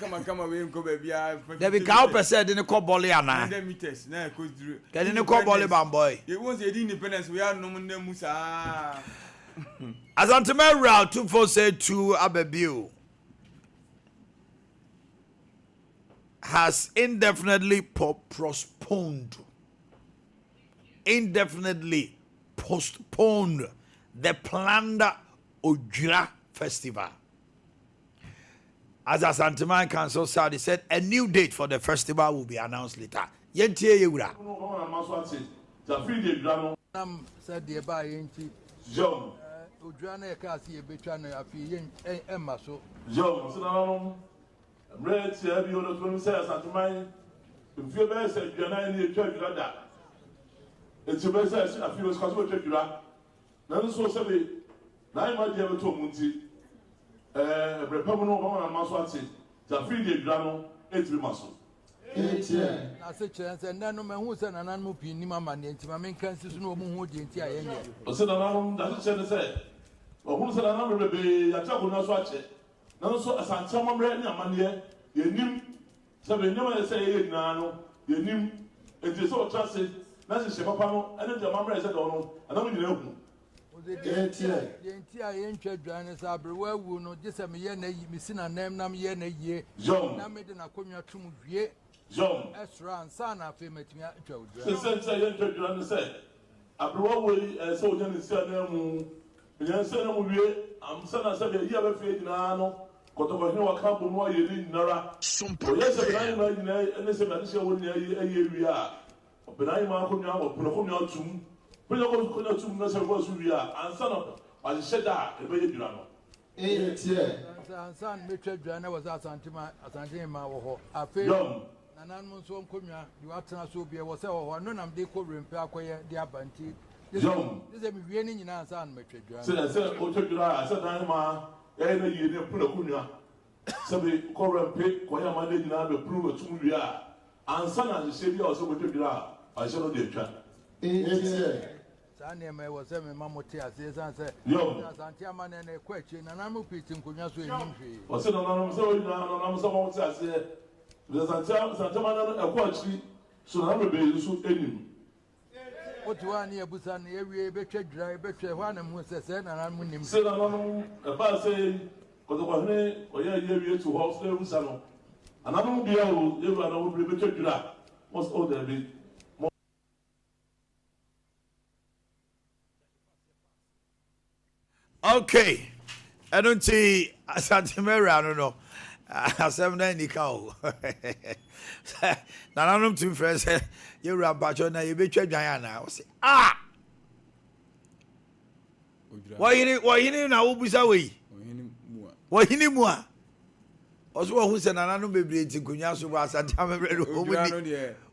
Come away, go baby. There be cow percent in the call volley and 100 meters. Now, cause get in the call volley, boy. It was the independence. We are no Musa. As Antimer Route 2472 Abebu has indefinitely postponed the planned Ojira Festival. As Asanteman Council said, a new date for the festival will be announced later. Yentie Yura. Said the buy into John. Ujana Cassie Betana a few Emma so. John, Red Serbia, when says at mine. If you bear said you're not in the church like that. It's a best as a few Scottish church. None so say, 9 months ever to Munti. Republican Maswati, the free day drama, 8 muscle. I said, chance and none of my who's an animal pinima man, and my main cancer no more than Tia. I said, doesn't say, or who's an animal baby, a child will not watch it. None so as I'm some red money, you knew. So we never say, no, you knew. It is so trusted, that's a Shepapano, and the mamma said, oh, and I'm in the open. The entire interest journals are where we know just a year, missing a name, nam year, a year. John, I made an acquaintance to ye. John, Ezra and son of him at me. The sense I entered you understand. I probably so then it's a name. I'm son of a year of faith in Anno, got over here a couple more you didn't know. Sompa, yes, and this is a year we are. But I'm a Punaconia tomb. Punaconia tomb, that's what we are, and son of I said that, a baby. Son, Mitchell Joanna was at Santima or I feel. And I'm so coming. You are to be a was or none of the covering Parkway, the Abanti. This is beginning in our son, Mitchell Joanna. So I said, I'm a year Punaconia. Somebody call and pick, why am I letting out the proof of 2 years? And son and the city also with you. I shall not get Sunday was a mammotia, says, and said, Yo, Santiaman and a question, and I'm repeating Kunyasu. or said, I'm someone says, there's Santaman a watch, so I'm a baby, so any. What one near Busan, every better dry, better one, and was said, and I'm winning. Said I'm about saying, because the one or yeah, to house the salon. And I don't be able to be better to that. What's all there be? Okay. I don't see Santimera, I don't know. I 790 cow. Now, I don't two friends. You rap Bachona, you be Diana. Ah! Why you didn't know who's away? Why you need more? Also, who said, I don't be bleeding Kunyasu was at Tamara.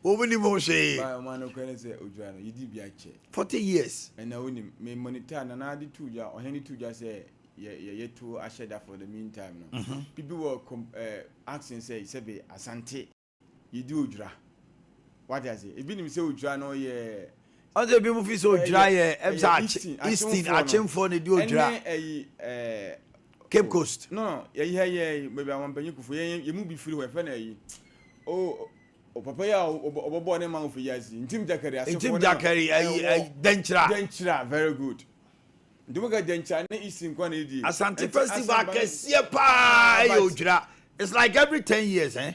Over the motion. 40 years. And I only may monitor and I did 2 years or any 2 years. Yet to usher that for the meantime. People were asking, say, Asante, you do dra. What does it? It been so dry, no, yeah. Other people feel so dry, Eastin, Achim for the do dry. Cape Coast. No, yeah, maybe I want to for you move free with Fenny. Oh, Papaya or born among for years. In Tim Jackery, Denchra, very good. Do we get Denchra? Eastern quantity. Asante Festival, it's like every 10 years, eh?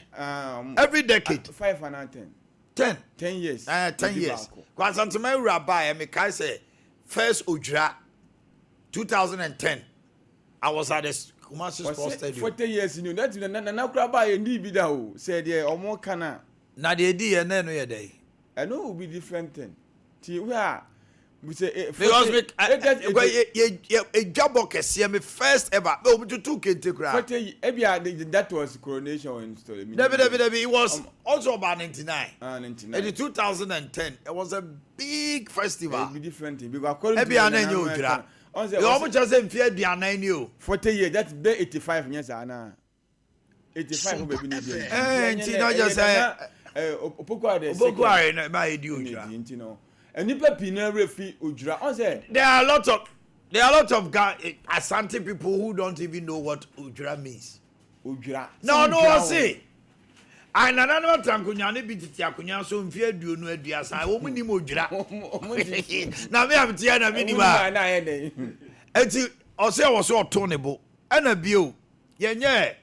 Every decade. 5 and 10. 10 years. 10 years. Because Santimera Rabbi, I say, first Ujra, 2010. I was at the Kumasi Sports Stadium. 40 years, you know, that's now grab by a new video, said, yeah, or more canna. Now the idea and then we day. I know it will be different thing. See, we are. We say, because a job okay, see me first ever. No, but you took it to grab. That was coronation installed. It was also about 99. 99. In 2010, it was a big festival. It will be different thing. Because according to the you almost just say fear the 9 40 years, that's 85 years, Anna. 85 will be needed. And just say, Opokware, my idiot. And if a pinner refi Ujra, there are a lot of Asante people who don't even know what Ujra means. Ojira. No, see. I na no trankunya ne bititi akunya so mfi aduo no aduasa wo mu ni mo dwira na me amtia na me ni ba na ye dey enti ose wo so oto ne bo ana bio ye nye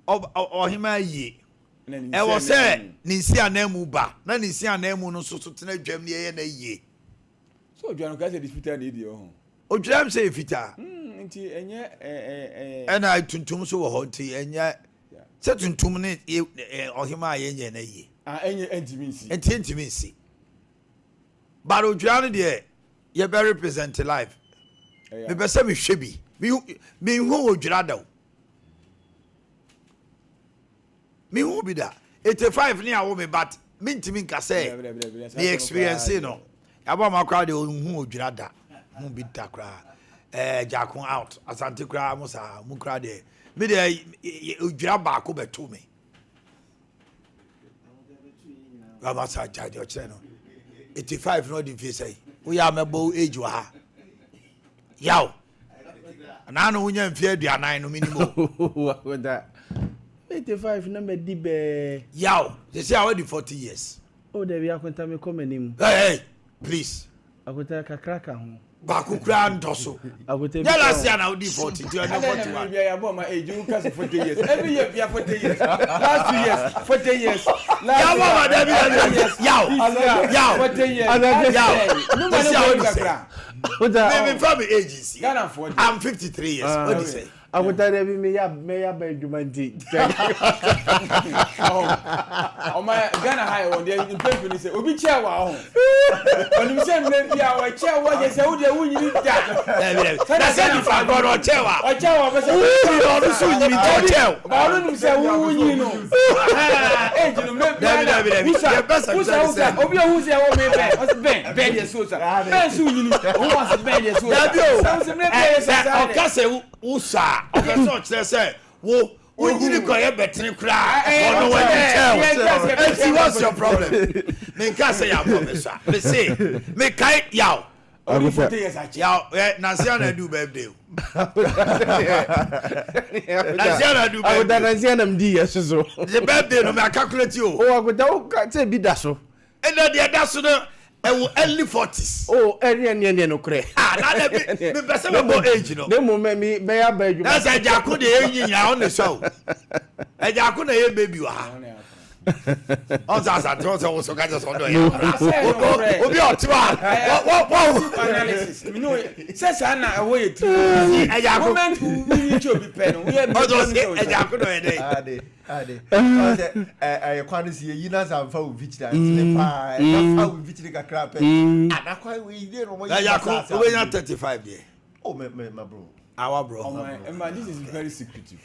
ohima yi e wo se ni nsi anamu ba na ni nsi anamu no so tena dwam ne ye na yi so dwam no ka se disputed dey ho odwira am se fita enti enye ana tuntum so wo ho enti enye se tuntum ne ohima ye na yi enye intimacy intimacy but odwira no de ye be represent life me be se me hwe bi hu odwira da me hu bi da 85 ni awo me but me ntimi nka say the experience no aba makwa de hu odwira da hu bi da kra jakun out asante kra musa mu kra de me de odwira ba ko beto me aba sa jaje o chere no 85 no di fi say wo ya mebo age wa ha yaw na no wunya mfi aduanan no minimo with that 85 na me di be yaw they say already 40 years oh there we akwenta me come anim hey please akwenta kakraka ho ba kukura ndoso akwenta ya last year na odi 40 to na 41 ya ya bo ma age you cast 40 years every year we are 40 years last 2 years 40 years ya bo ma da bi yaw 40 years yaw no man kakra me from agency Ghana 40 I'm 53 years what do you say akwenta there be me ya ba adwumanti oh my Ghana high on there in people say obi chair wa ho onim say me bia wa chair wa je say wo de wunyini da na say the fact god o chair wa be say wo so nyini to chair ba no nim say wo wunyini no age no me bia obi o hu say wo me ben dey so sa ben so wunyini wo was ben dey so sa o ka say wo sa o ka so chere say wo you go here better cry no one tell see what's your problem me can say ya problem sir me say me kai yaw only 40 years achi yaw na say na do birthday na say na do birthday akwenta na say na mdi yes so the birthday no me calculate you oh akwenta o ka say bi da so e no dey da so no early 40s oh ene no kre na me person me go age no dem mo me ya ba adwuma na say jako de enyinya on the show e jako na ye baby wa on sa to so ka just on do ya obi otiwa what analysis me know say say na wo ye tri e jako moment we cho bi pen we e jako no e dey ade kwanu si yi na samfa wo vichira ntine pa fa wo vichira kakra pe adakwa we dey no mo ya jako we na 35 there oh me bro our bro oh my this is very secretive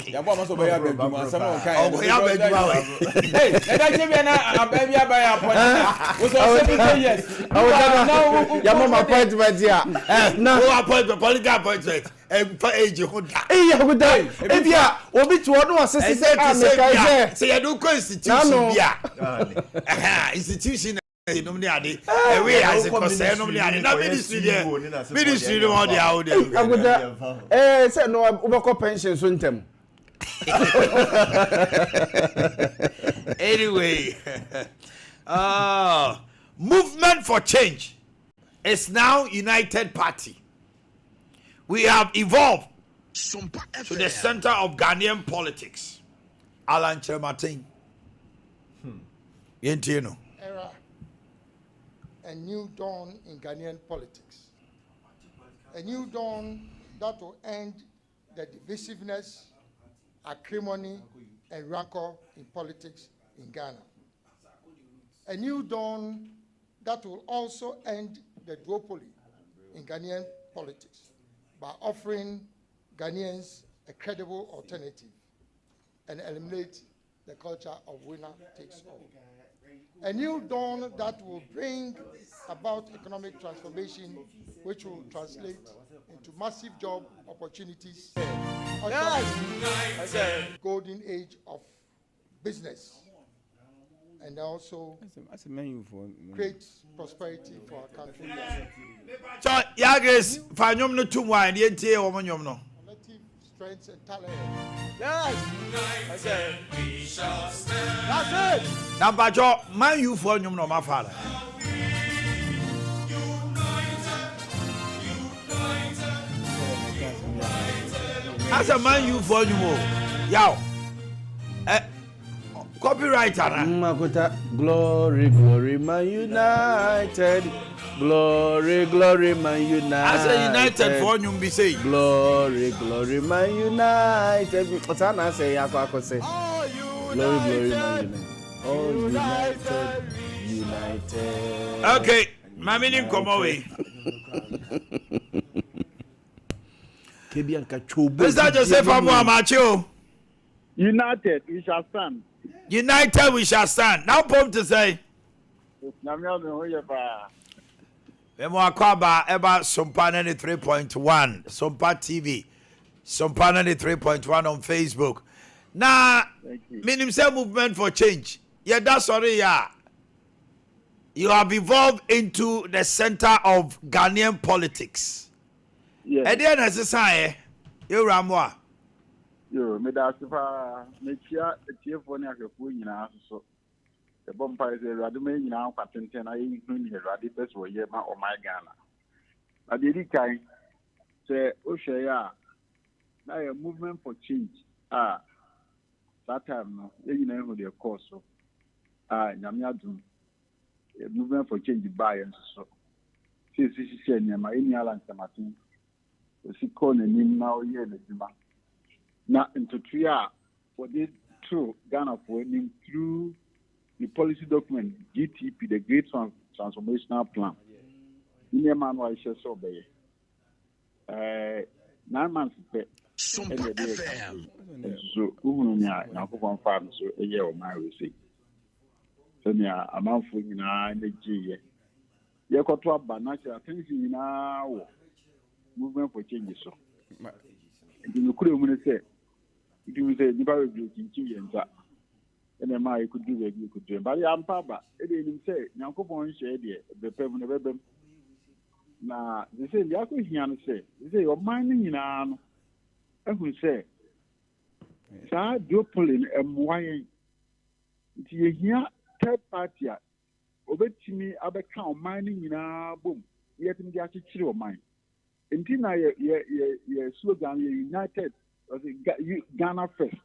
ya bo ma so ba ya be bi ma sama kan oh ya be bi wa hey na da je bi na aba bi aba ya point wo so 70 years ya mama appointment ya na wo appointment political appointment age ho da ya go da e bia obi to no asese say say you do constitution bia institution no me ade we as a concern no me ade na ministry no all dey out there agoda say no obeko pension so ntem anyway movement for change is now united party. We have evolved Sompa to the center of Ghanaian politics. Alan Chermatin. Yentino. Era. A new dawn in Ghanaian politics. A new dawn that will end the divisiveness, acrimony, and rancor in politics in Ghana. A new dawn that will also end the duopoly in Ghanaian politics by offering Ghanaians a credible alternative and eliminate the culture of winner takes all. A new dawn that will bring about economic transformation which will translate into massive job opportunities, golden age of business, and also create prosperity for our country. So, Yagres, Fanyom no 2 wine, the NTA woman, no. Collective strength and talent. Yes. That's it. That's it. Number Joe, man, you for you no my father. As a man, you for you more. Yaw. Copywriter. Makuta, glory, glory, Man United. Glory, glory, Man United. As a United for you be say. Glory, glory, Man United. What's I say? I say. Glory, glory, Man United. Oh, United, United. Okay, my meaning come away. Mr. Joseph Amuamacho. United, we shall stand. United, we shall stand. Now, pump to say. Emuakwaba eba Sompa 93.1, Sompa TV, Sompa 93.1 on Facebook. Now, Minimum Movement for Change. Yeah, that's sorry, yeah. You have evolved into the center of Ghanaian politics. Yes. And then as a sign, you Ramwa. Yo, me da sifa me chia for ne ahwefu nyina so. The bompa is a radime nyina kwatenten ayi hu ni radi best wo ye ma o my Ghana. Na dey kai say o hwe ya na a movement for change. That time no ye nyina hu the course so. Nyame adum. A movement for change buy and so. See nyama eni ala ntamatin. Si ko na nim na o ye na djuma. Na intotria for this through Ghana for him through the policy document GTP, the Great Transformational Plan. In a man why shall so be 9 months Sompa FM. So uhunya na ko farm so a year of my say. So nya amanfo nyina na giye. Ye koto aba na cha things nyina wo movement for change so. You could have said, you say, you probably do yenza. And then my could do what you could do. But I'm Papa, it didn't say, Yanko Point said, the permanent weapon. Now, they say, Yaku Hian say, they say, you're mining in an. I will say, Sir, do pulling and why. You hear third party, over to me, I become mining in a boom, yet in the attitude of mine. Until now, your slogan, United, Ghana first.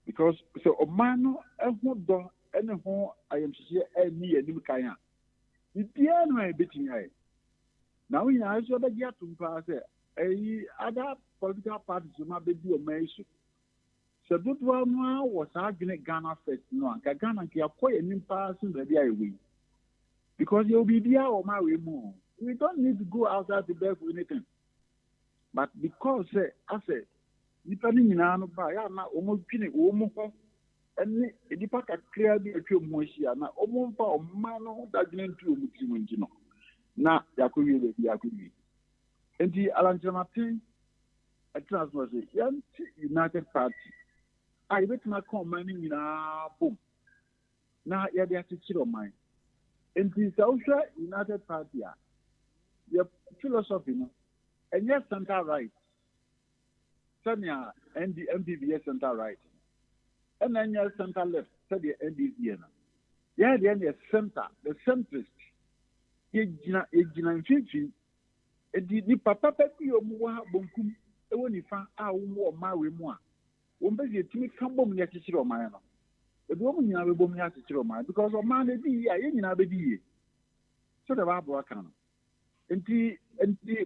Because so Omano, Ehudo, Eneho, I am here, me and Nimkaya. The piano I betting I. Now, we are also the get to pass other political parties who might be a measure. So, good one was arguing Ghana first. No, Ghana can acquire an impasse in the way. Because you'll be there or my way more. We don't need to go outside to beg for anything. But because, I said, depending in our buy, I'm not almost pinning almost and the pack are clearly a few more here. Now, almost for a man that didn't do you know. Now, Yakubi, and the Alanjamatin, a transfer, United Party. I bet my commanding in our boom. Now, yeah, they have to chill on mine. And the social United Party. Your philosophy, and yes, center right. Sanya and the MPBS center right. And then your center left, said the NDC. Yeah, the center, the centrist. Ejina Fifi, the papa Pepi or Mua Bunkum, the one you found out more my remoa. One baby to come bomb near Chichiro Mano. The woman you have a bomb near Chichiro Mano because of man, I ain't a baby. So the Babuakan. And the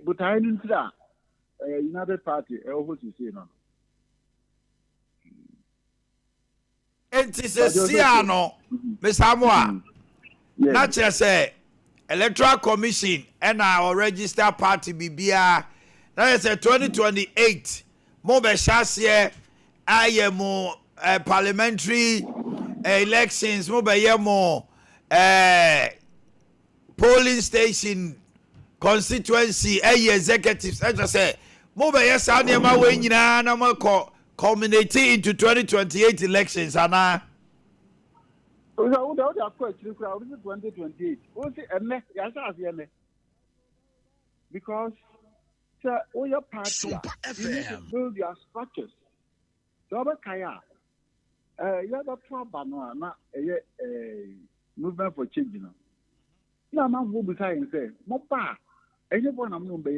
but I didn't say United Party, what you say no. And this is Siano, Miss Hamwa. Not just say Electoral Commission and our registered party BBR. That is a 2028. Mobe Shasie, I am more parliamentary elections, Mobe more polling station. Constituency, executives, as I say, move yes, I am away in culminating into 2028 elections. Anna, without a question, 2028. What's it? Because So, all your party, you need to build your structures. So, Kaya, you have a problem, not a movement for change. Now, man, who beside and say, Mopa, anyone I'm not by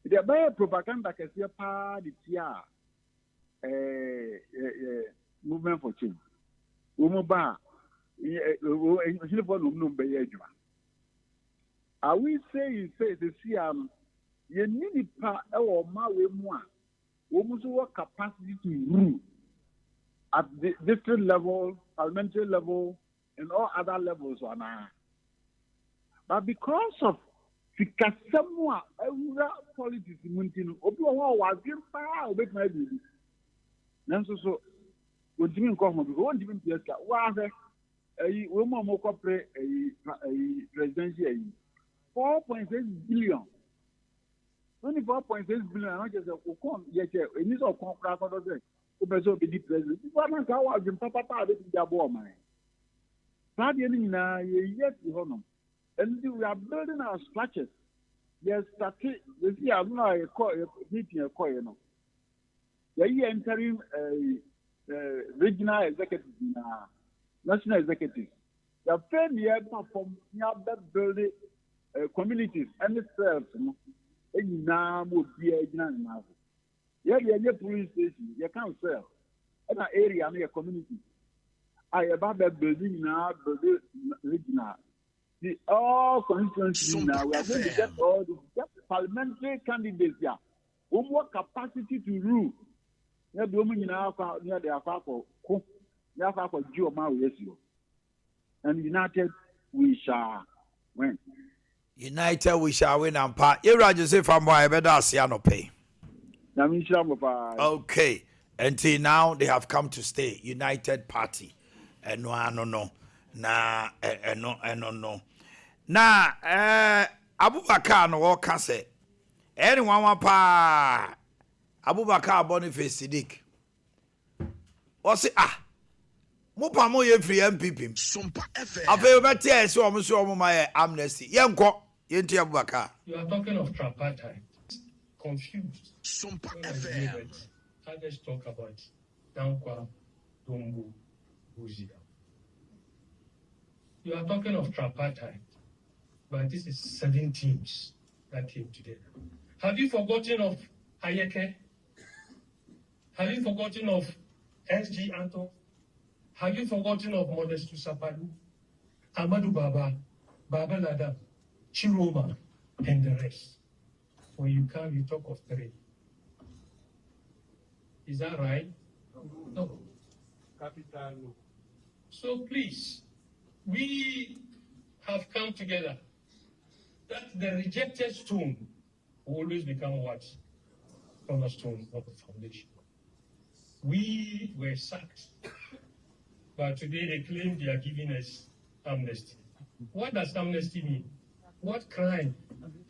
the by propaganda can see a party, movement for change. Umoba, are we saying, say, the CM, you need pa or my way more, almost what capacity to rule at the district level, parliamentary level, and all other levels on but because of Fikasemo, politics in Montino, Obi-Wan was given power with my baby. So, what do you call me? Won't even be a woman more corporate a presidency 4.6 billion. 24.6 billion, not just a coupon, yet, a news of contract or the Obeso be the president. What am I going Papa with the Aboma? Sadly, yet, and we are building our structures. Yes, this year, I'm not a meeting a coin. The year entering regional executive, national executive. The first year from near building communities and itself. And now would be a general. Yeah, police station, you can't sell. And an area near community. I about that building now, building regional. The all constituencies now, we are going to get all the parliamentary candidates here. Who more capacity to rule. Near the woman in our near the Afako, near Afako, Joe Mario. And united we shall win. United we shall win and part. You rather say from why better Siano pay. Okay. Until now they have come to stay. United Party. And no. No. Na Abubakar no waka say anyone wa pa Abubakar Boniface Sidik o say mo pa mo ye free MPP Sompa FM afa o beti e so o ma amnesty yenko yenti Abubakar. You are talking of tripartite. Confused. Sompa FM. I just talk about Dankwa Dombu Buzia. You are talking of tripartite. But this is 7 teams that came together. Have you forgotten of Ayeke? Have you forgotten of SG Anto? Have you forgotten of Modestu Sapadu, Amadou Baba, Baba Lada, Chiroma, and the rest? When you come, you talk of 3. Is that right? No. Capital no. So please, we have come together. That the rejected stone will always become what? Cornerstone of the foundation. We were sacked, but today they claim they are giving us amnesty. What does amnesty mean? What crime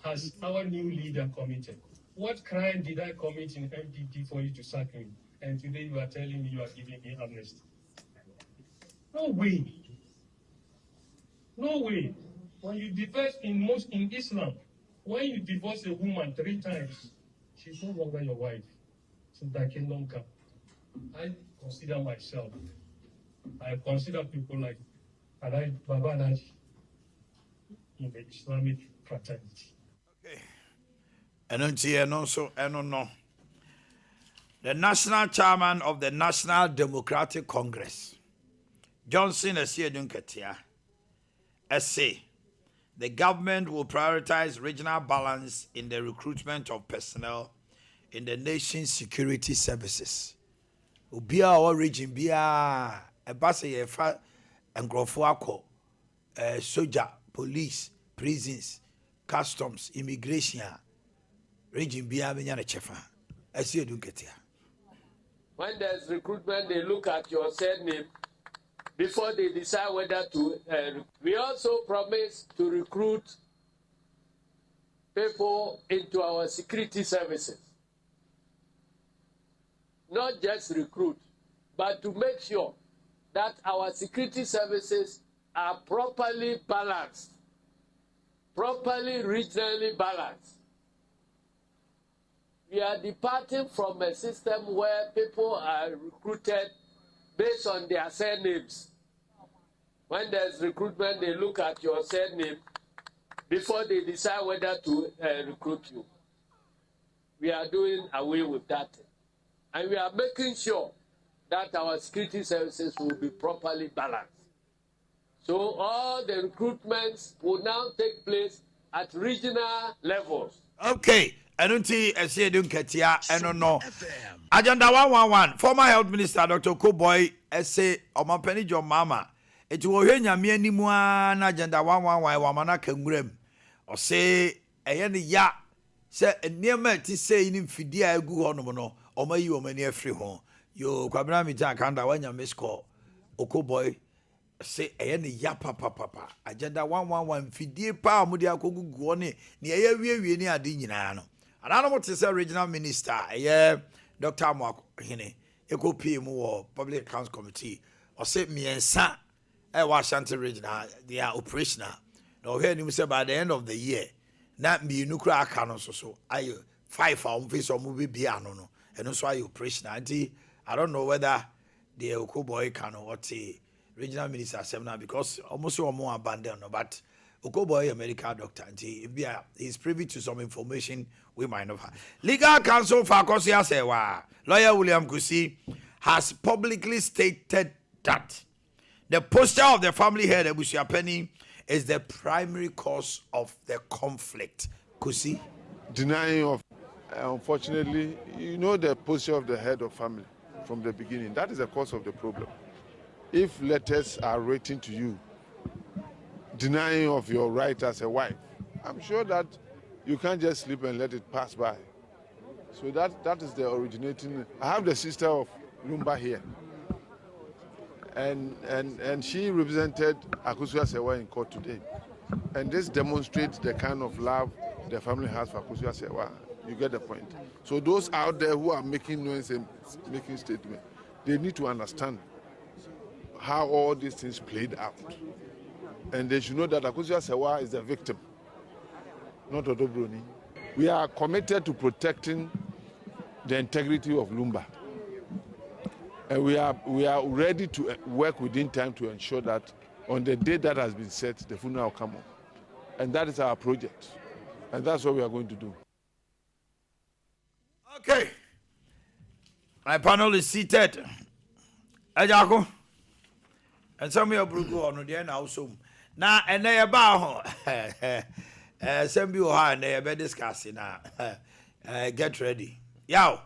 has our new leader committed? What crime did I commit in MDD for you to sack me? And today you are telling me you are giving me amnesty. No way. No way. When you divorce in Islam, when you divorce a woman 3 times, she's no longer your wife. So that kingdom come. I consider myself. I consider people like Baba Naji in the Islamic fraternity. Okay. And also, the national chairman of the National Democratic Congress, Johnson Esiedunketia, say the government will prioritize regional balance in the recruitment of personnel in the nation's security services. Ubia or region bia a base yefa engrofo soldier, police, prisons, customs, immigration. Region bia benya na chefa. Esiedunketia. When there's recruitment, they look at your surname before they decide whether to. We also promise to recruit people into our security services. Not just recruit, but to make sure that our security services are properly balanced, properly regionally balanced. we are departing from a system where people are recruited based on their surnames. When there's recruitment, they look at your surname before they decide whether to recruit you. We are doing away with that. And we are making sure that our security services will be properly balanced. So all the recruitments will now take place at regional levels. Okay. I don't see a say don't I don't know. Agenda 111. Former Health Minister Dr. Koboy say Omanhene Yaw mama. It will hear nyame animu na agenda 111 wa mana kangurem. O say eyene ya say enema ti say in fidi a egu ho no no. Omayi omani afri ho. Yo kwabra mi jan kanda wa nyame score. Okoboy say eyene ya papa. Agenda 111 fidi pa amudi akogugu one ne eya wie ni ade nyina no. Another what is a regional minister, Dr. Omanhene Yaw Public Accounts Committee, or say me and son, Washington regional, they are operational. Now, here you say by the end of the year, not me nuclear canon so I 5 face or movie piano, and also I operational. I don't know whether the Okoboy can or what regional minister seminar because almost more abandoned, but Okoboy, a medical doctor, and he's privy to some information we might not have. Legal counsel for Akosia Sewa, lawyer William Kusi, has publicly stated that the posture of the family head, Abusia Penny, is the primary cause of the conflict. Kusi? Denying of, unfortunately, you know the posture of the head of family from the beginning. That is the cause of the problem. If letters are written to you, denying of your right as a wife, I'm sure that you can't just sleep and let it pass by. So that is the originating. I have the sister of Lumba here, and she represented Akosua Sewa in court today, and this demonstrates the kind of love the family has for Akosua Sewa. You get the point. So those out there who are making noise and making statements, they need to understand how all these things played out. And they should know that Akosua Sewa is the victim, not Odobroni. We are committed to protecting the integrity of Lumba. And we are ready to work within time to ensure that on the day that has been set, the funeral will come on. And that is our project. And that's what we are going to do. Okay. My panel is seated. Ajako. And some of you are on the end also. Now, and they about some people are and they are discussing now. Get ready. Yaw.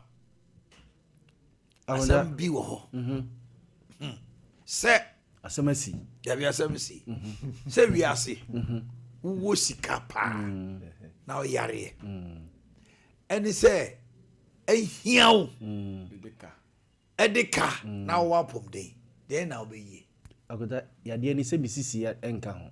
Some people. Say, Asamasi. There be Asamasi. Say, we are see. Wosikapa. Now, Yari. And he say, Yaw. Edeka. Now, wapum day. Then I'll be ye. Agoda yade ni se misisi ya enka ho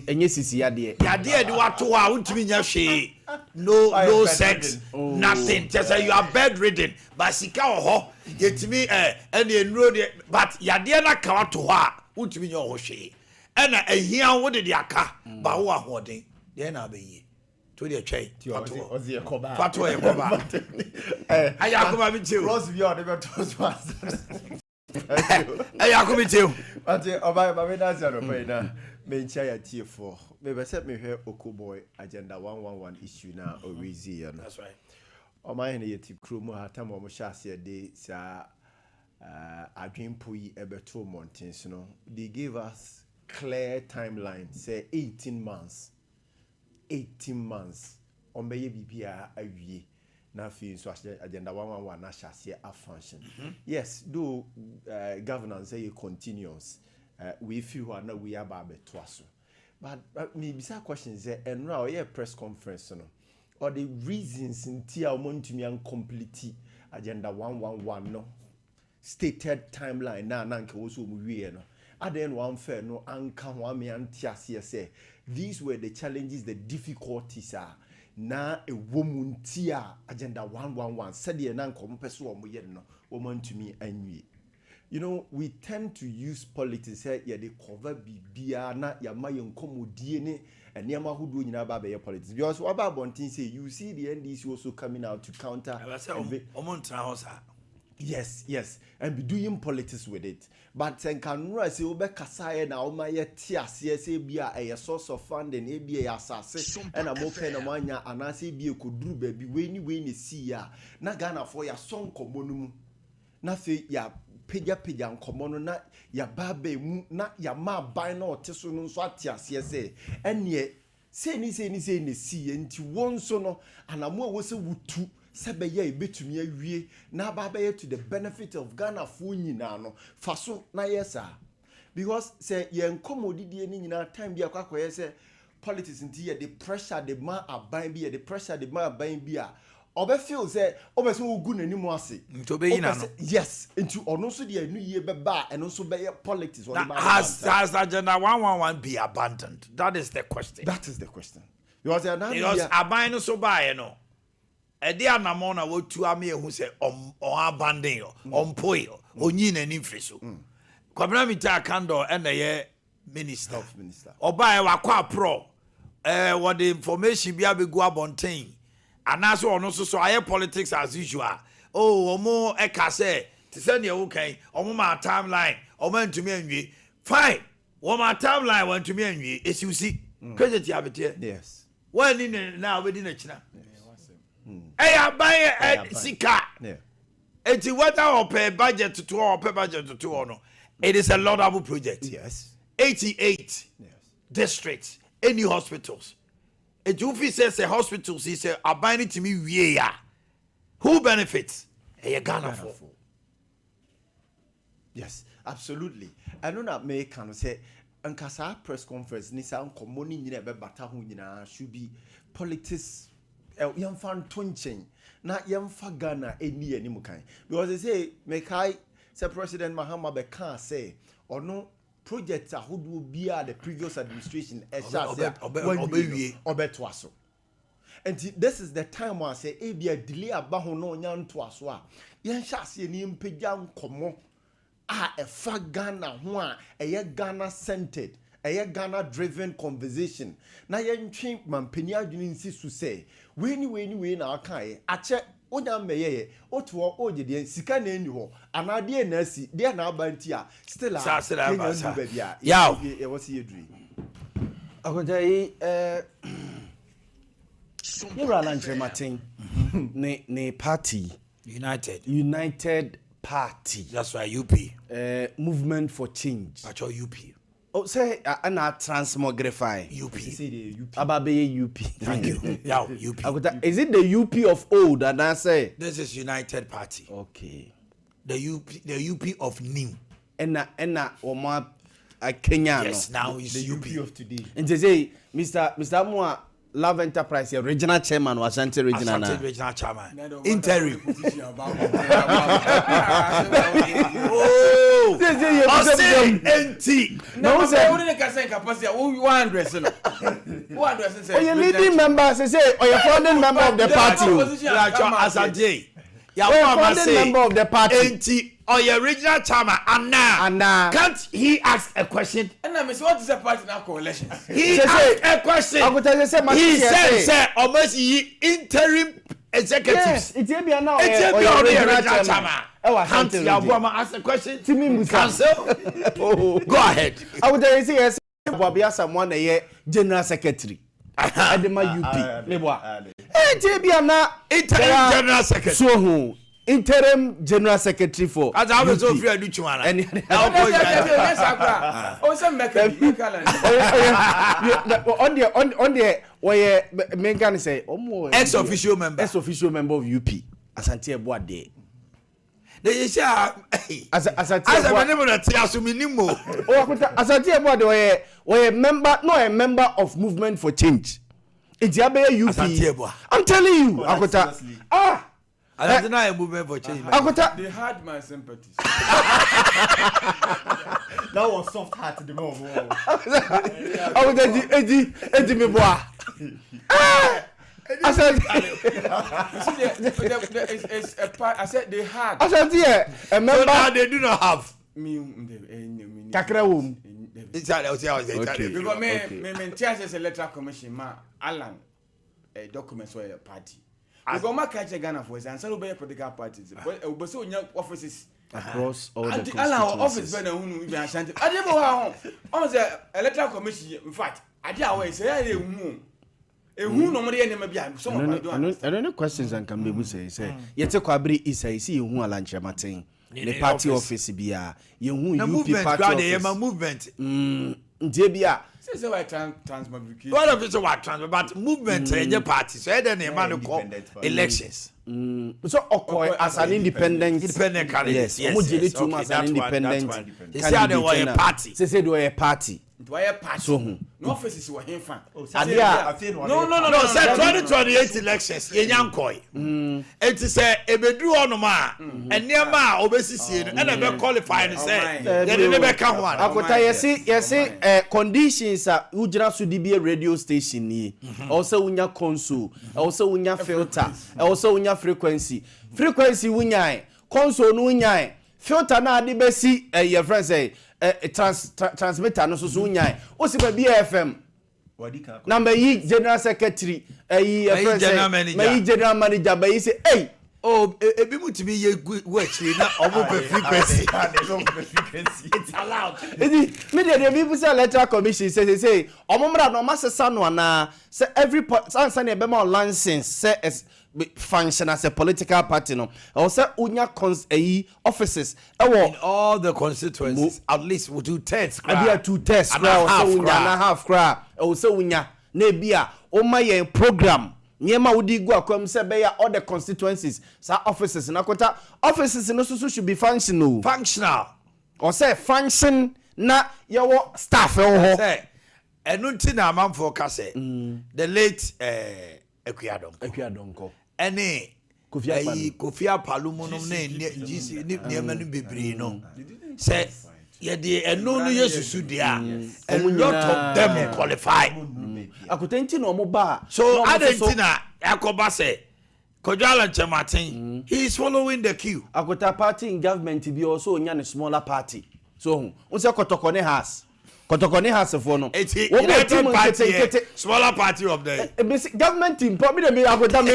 enye sisi yade de wato a untimi nya hwe no sex nothing just say you are bedridden but sika ho yetimi ene enuro de but yade na ka wato ho a untimi nya ho hwe ena ehia wo de aka ba wo ahoden de na be yi to de twai ozi ekoba fato ekoba ayakoma mi tio cross view de be to so ayakoma tio ate oba ba me dance no pay na me ncha ya tie for me be set me hwe Okoboy agenda 111 issue na orizi ya no. That's right. Omanhene yeti kromo hatam o mo hyase de sa adwempo yi ebeto mountains no. They gave us clear timeline say 18 months on be bibia awie na fi so agenda 111 na hyase a function. Yes, do governance say continuous. We feel now we are to us. But maybe some questions there and now press conference no or the reasons in tia to complete agenda 111 no stated timeline na nke also we no aden one fair no anka one me antia say these were the challenges, the difficulties are na a woman tia agenda 111 said ye na nkom peso omo ye no woman to me anwi you know, we tend to use politics here, yeah, they cover bibia na ya ma yenkomodie ne and yama who do nyina ba be politics. Because what about Bontin say you see the NDC also coming out to counter. Yes, and be doing politics with it. But then can say obe kasaye na oma ye tiase say bia a source of funding e bia asase and a mo pen amanya anase bia koduru ba bi we ni see ya na Ghana for ya son komonum na fe ya peja nkomo no na ya baba mu na ya ma ban na oteso no so atiase say ene say ni see enti wonso no anamo wo se wutu sebeye betumi awie na baba to the benefit of Ghana for nyina no faso na yesa because say ye nkomodidie ni nyina time bia kwakoye say politics nti ye the pressure the man aban bia the pressure the man aban bia obe feel say obe so ogu nanimu ase nti obe yina no yes nti ono so de anu ye beba eno so be politics has agenda 111 be abandoned? That is the question. Because aban no so ba no ede anamona wotu ame ehu se on abandon yo on poi onyi nani mfriso kwabra mita kando na ye minister oba e wakwa pro what the information bia be go abonten anaso ono so aye politics as usual omo e ka se ti se ne wo kan omo ma timeline omo ntumi anwie fine wo ma timeline wo ntumi anwie esiusi kejeti abete yes wani na we di na china buy sika. Eti whether or pay budget to or pay budget to or no, it is a laudable project. Yes. 88 districts, any hospitals. A Jufi says a hospital, he said, are buying to me, yeah. Who benefits? A Ghana for. Yes, absolutely. I know that may can say, and Kasa press conference, Nisa Komoni, you never Batahunina should be politics. Young fan tunching, not young for Ghana, any mukai. Because they say, Mekai, say President Mahama Bekan say, or no projects who will be at the previous administration, Obetwaso. And this is the time I say, Abia delay a bahono yan toaswa. Yan shasi ni impejam komo. A fa Ghana, a Ghana centered. A Ghana driven conversation. Na yen chin man penya dwuninsi su say we na akai ache onya meye oto oje de sika na eni ho anade na asi de na abanti a still a yaw e was yedri akonja yi yura lanche matin ne party United Party, that's why UP movement for change at your UP. Oh, say ana transmogrify UP. Ababe UP. Thank you. Yeah, UP. Is it the UP of old? And I say this is United Party. Okay. The UP of new. Enna Oma Kenya. Yes, now is the UP of today. And they say Mr. Moa Love Enterprise, your regional chairman was Ashanti regional. Ashanti regional chairman. Interim. Oh, empty. No, say we didn't say capacity. Who you addressing? Who addressing? Oh, your leading member say, or your founding member of the party. Ashanti. Your founding member of the party. Empty. Or your regional chairman, Anna. Can't he ask a question? And I miss what is a party now coalition? He asked a question. He said, almost interim executives. Yes, it's here now. It's here now. Regional chairman. Can't you ask a question? Cancel. Go ahead. I would say yes. Bobia someone a general secretary. Adema UP. Meboa. Interim general secretary. So who? Interim general secretary for as I was so free to Chwana. On the where Megan say ex-official member of UP Asante Boakye. They say as a name that Asuminimu. Asante Boakye were member, not a member of Movement for Change. It's UP. I'm telling you, Akota. I don't know a movement for change. They had my sympathies. That was soft heart the more. I was Eddie Meboa. I said, it's a part. I said they had. I said, yeah, a member. So now they do not have. kakra wom okay because me tears as electoral commission ma Alan documents for a party because ma catch Ghana for and so be political parties but we so offices across all the Alan office be na hunu even Ashanti adebo ha on the electoral commission in fact ade away say ehunu no mo de nema bia so mo do I don't know questions and can be say yete kwabere isa see ehunu alanchematen the party office bia ehunu UP party office movement ndie bia say why transmogrification what of it what transfer but movement any party so then e man call elections so okoy as an independent candidate yes omo as an independent say they were a party say they were a party so no offices were here fan no say 2028 elections ye nyankoi it say ebedu onoma enema obesisi no and be qualify no say they dey be ka ho an akota yesi conditions a ujira so di be radio station ni also unya console also unya filter also unya frequency unya console no unya filter na ade besi your friend say transmitter no so unya o si ba BFM number yi general secretary friend say general manager ba yi say hey ebi mutimi ye wachiri na omo frequency it's allowed me dey people say electoral commission say omo mra no masesa no na say every san e be ma license say function as a political party no or say unya offices in all the constituencies at least we do tests and there 2 tests half cra or say unya na bia o ma yen program Niema wudi go akwam se be ya all the constituencies sa offices na kota offices no so should be functional or say function na your staff ho say enunti na amamfo ka say the late Ekuadonko ene Kofi Apalumo no na GC niema no bebre no say ye de eno no yesusu dia a lot of them qualify akutenti no mo ba so adentina yakoba say Kojala Chematin he is following the queue akuta party in government bi also onya ne smaller party so unse kotokone has for no United Party smaller party of the government team probably dey akuta me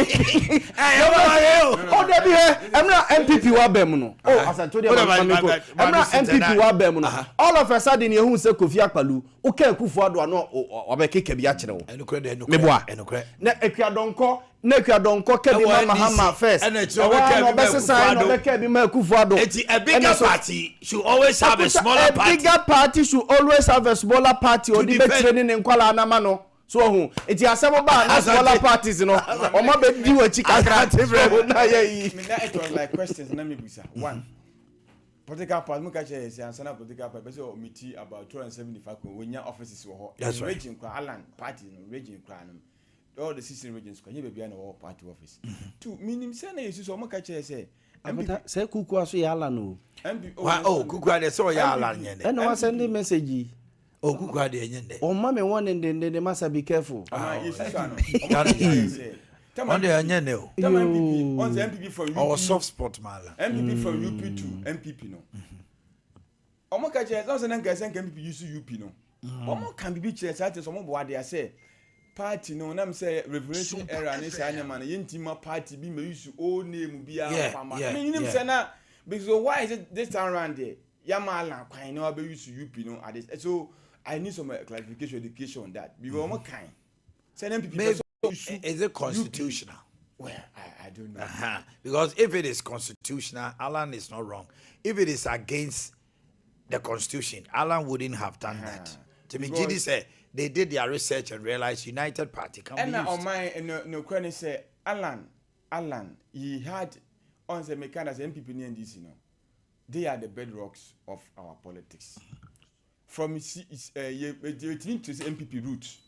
oh dey be emra MPP wa bem no as I told you emra MPP wa bem no all of a sudden you say Kofi Akpalu o kan Kufuado no obekeke bi a kire wo meboa na Ekuadonko kebi Mahama first and kebi ma Kufuado a bigger party should always have a smaller party. A bigger party should always have a smaller party or the training in Kuala Namano. So it is about smaller parties, you know. Or ma be di wachi kakra na ye. It was like questions na me bisa. One. Political party mo ka che say answer political party say omiti about 275 when your offices were ho. That's right. Region kwa Alan party no region kwa no. All the 16 regions kwa be na all party office. Two meaning say na yesu so mo ka che say Abota say kuku aso ya Alan o. Kuku ade so ya Alan yen. E no send message. Kuku ade yen de. O ma me one the must be careful. Yesu so no. On the yen ne o. MPP on the MPP from UP. Our soft spot mala. MPP from UP to MPP no. Omo ka che so say na MPP use UP no. Omo can be che say so mo bo ade say party no na me say revolution era ni say anya man yentima party bi me use old name bi a fama I mean him say na because why is it this time around there yamala kwan no be use UP no at this so I need some clarification education on that because omo kan say MPP is it constitutional well I don't know because if it is constitutional Alan is not wrong if it is against the constitution Alan wouldn't have done that to me GD say they did their research and realized United Party can be used. And on my no question say Alan he had on the mechanics MPP and NDC no they are the bedrocks of our politics from MPP roots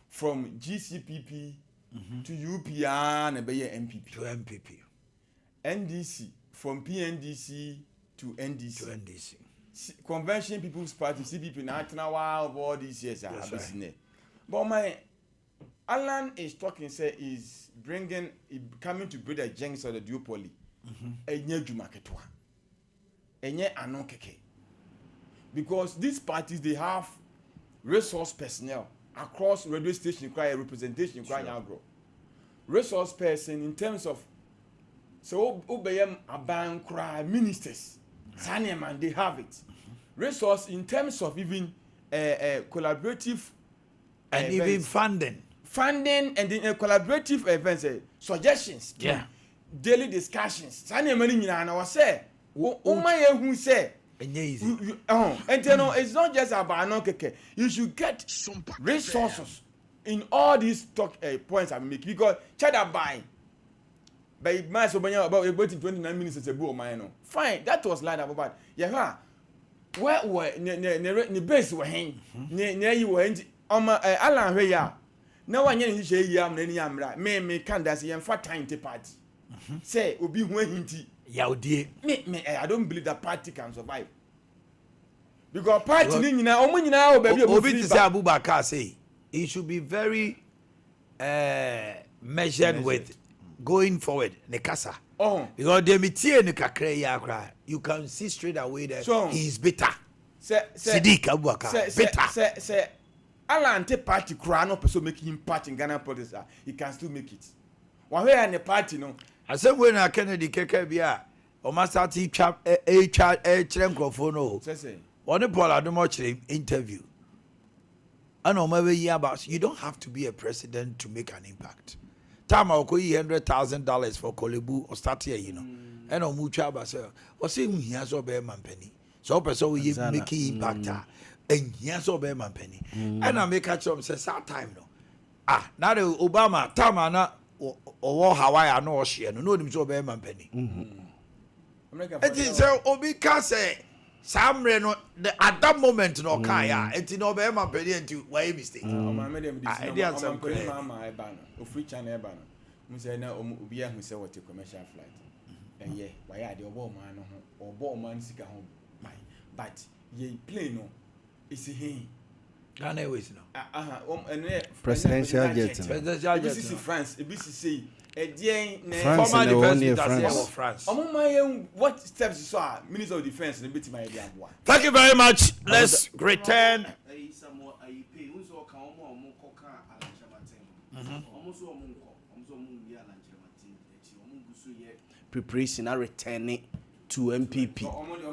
from GCPP to UPR and MPP to MPP NDC from PNDC to NDC Convention People's Party, CPP, National of all these years. Right. But my Alan is talking, say, is coming to build a janks of the duopoly. A new Jumaketwa. A new Anokeke. because these parties they have resource personnel across radio station require representation require resource person in terms of so obeyem aban cry ministers man they have it resource in terms of even collaborative and events. even funding and then collaborative events suggestions daily discussions man nyina was say who say and it's not just about no keke. You should get resources in all these talk points I make because cheddar buying by my so about 29 minutes ago no fine that was lined up about yeah where ne base were hang near you were Alan Hoya now one yen he yam any amra me can that's yen for time to party say obi hu hinti yaudie me I don't believe that party can survive because party ni nyina omo nyina o baby obi to say Abubakar say he should be very measured with going forward nekasa because they metie ne kakra ya kra you can see straight away that so, he is bitter Siddiq Abubakar bitter say Alante party kra no person make him part in Ghana politics he can still make it one way and the party no I said when I Kennedy keke bia o ma start twa kire microphone no say on Paul Adomo kire interview and o ma we about you don't have to be a president to make an impact time I go $100,000 for Kolebu or start here you know and o mu twa ba say o say hu hia so be man penny so person we make impact and hia so be man penny and I make catch up say that time no now the Obama time na or Hawaii no ocean no nim so be man penny it is obi ka say samre no at that moment no kan ya it no be man penny until why mistake o ma me dem dis no mama e ba no o free channel e ba no mu say na obi ahu say what commercial flight and yeah why are the obo man no ho obo man sika ho but ye plane no is he Ghana Airways no presidential jet BCC France BCC former defense of France what steps you saw Minister of Defense in bit my idea thank you very much let's return preparation are returning to MPP.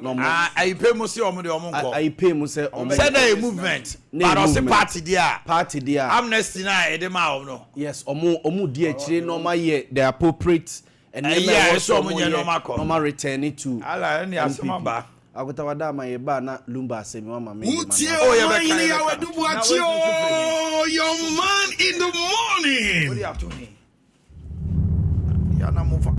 I pay mo say omo de omo nko. I pay mo say omo. Say na movement. But also party there. Party there. Amnesty na e de ma no. Yes, omo di akire normal year the appropriate and normal returning to. Ala ni asema ba. Agotawada ma ye ba na lumba asemi mama me. Omanhene Yaw Boakye, your man in the morning.